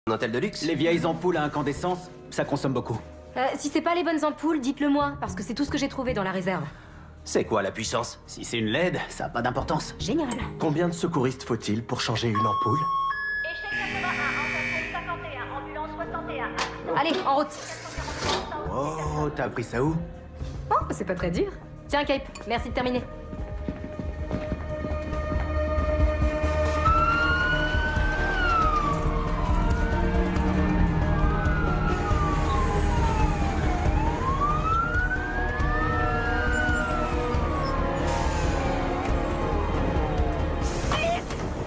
Un hôtel de luxe? Les vieilles ampoules à incandescence, ça consomme beaucoup. Si c'est pas les bonnes ampoules, dites-le moi, parce que c'est tout ce que j'ai trouvé dans la réserve. C'est quoi la puissance? Si c'est une LED, ça a pas d'importance. Génial. Combien de secouristes faut-il pour changer une ampoule? Échec 81, en 51, ambulance 61. Allez, en route. Oh, t'as appris ça où? Oh, c'est pas très dur. Tiens, Cape, merci de terminer.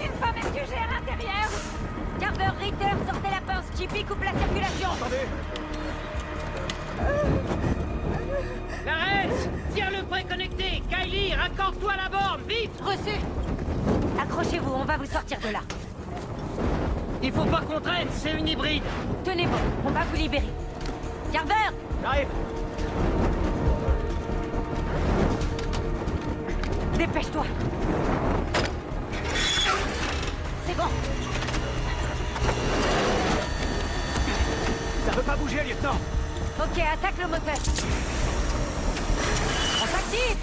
Une femme est sujet à l'intérieur. Carver, Ritter, sortez la pince. Chippy coupe la circulation. Clarence, tiens le préconnecté. Kylie, raccorde-toi à la borne, vite. Reçu. Accrochez-vous, on va vous sortir de là. Il faut pas qu'on traîne, c'est une hybride. Tenez bon, on va vous libérer. Carver, J'arrive. dépêche-toi. C'est bon. Ça veut pas bouger, lieutenant. Ok, attaque le moteur. On s'active.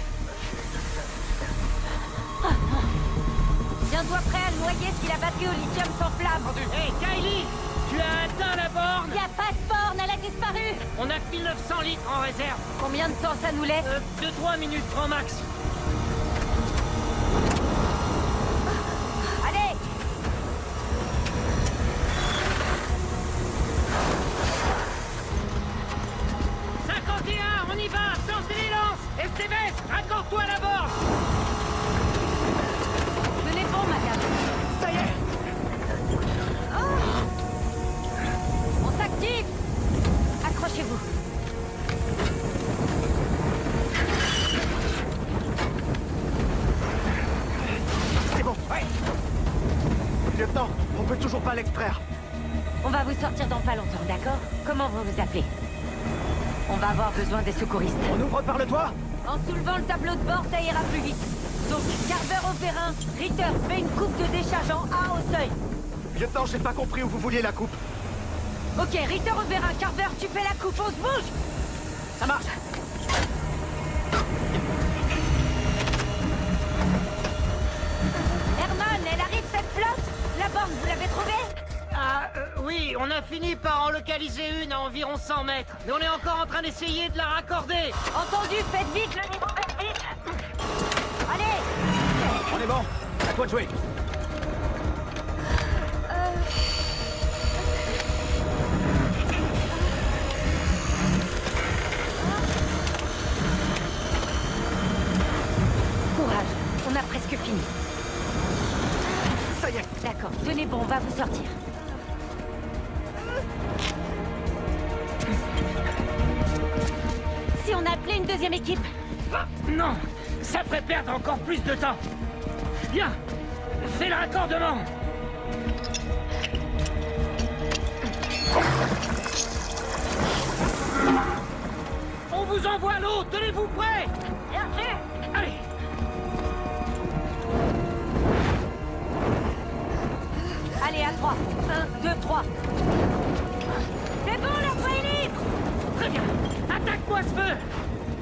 Tiens-toi prêt à le noyer si la batterie au lithium s'enflamme. Hé, Kylie, tu as atteint la borne. Y a pas de borne, elle a disparu. On a 1900 litres en réserve. Combien de temps ça nous laisse? 2-3 minutes grand max. Allez. On y va, sortez les lances. Esteves, raccorde-toi à la borne. Tenez bon, madame. Ça y est. On s'active. Accrochez-vous. C'est bon, ouais. Lieutenant, on peut toujours pas l'extraire. On va vous sortir dans pas longtemps, d'accord? Comment vous vous appelez? On va avoir besoin des secouristes. On ouvre par le toit? En soulevant le tableau de bord, ça ira plus vite. Donc, Carver au vérin, Ritter, fais une coupe de décharge en A au seuil. Lieutenant, j'ai pas compris où vous vouliez la coupe. Ok, Ritter au vérin, Carver, tu fais la coupe, on se bouge. Ça marche. Herman, elle arrive cette flotte? La borne, vous l'avez trouvée? Oui, on a fini par en localiser une à environ 100 mètres. Mais on est encore en train d'essayer de la raccorder. Entendu, faites vite le niveau, faites vite. Allez. On est bon. À toi de jouer. Courage, on a presque fini. Ça y est. D'accord, tenez bon, on va vous sortir. Si on appelait une deuxième équipe? Ah, non, ça ferait perdre encore plus de temps. Bien, fais le raccordement. On vous envoie l'eau, tenez-vous prêts. Bien sûr. Allez. Allez, à 3. 1, 2, 3. C'est bon, la voie est libre. Très bien, attaque-moi ce feu.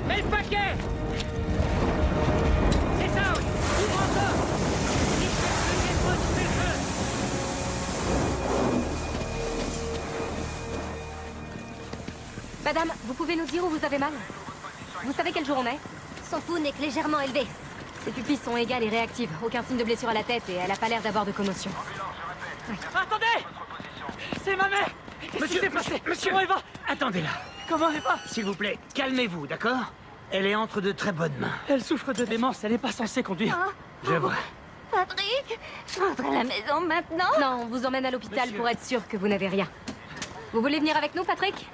Mets le paquet. C'est ça, oui. Ouvre encore. Vite, fais le feu, fais le feu. Madame, vous pouvez nous dire où vous avez mal? Vous savez quel jour on est? Son pouls n'est que légèrement élevé. Ses pupilles sont égales et réactives. Aucun signe de blessure à la tête et elle a pas l'air d'avoir de commotion. Attendez. C'est ma mère. Qu'est-ce qui s'est passé? Monsieur, comment elle va? Attendez là. Comment elle va? S'il vous plaît, calmez-vous, d'accord? Elle est entre de très bonnes mains. Elle souffre de démence, elle n'est pas censée conduire. Je vois. Patrick, je rentre à la maison maintenant. Non, on vous emmène à l'hôpital Monsieur. pour être sûr que vous n'avez rien. Vous voulez venir avec nous, Patrick?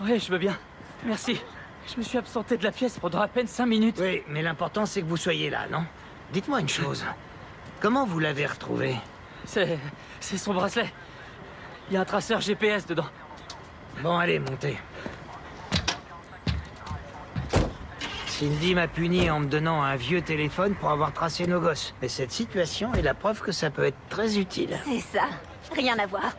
Oui, je veux bien. Merci. Je me suis absenté de la pièce pendant à peine 5 minutes. Oui, mais l'important c'est que vous soyez là, non? Dites-moi une chose. Comment vous l'avez retrouvé? C'est son bracelet. Il y a un traceur GPS dedans. Bon, allez, montez. Cindy m'a puni en me donnant un vieux téléphone pour avoir tracé nos gosses. Mais cette situation est la preuve que ça peut être très utile. C'est ça. Rien à voir.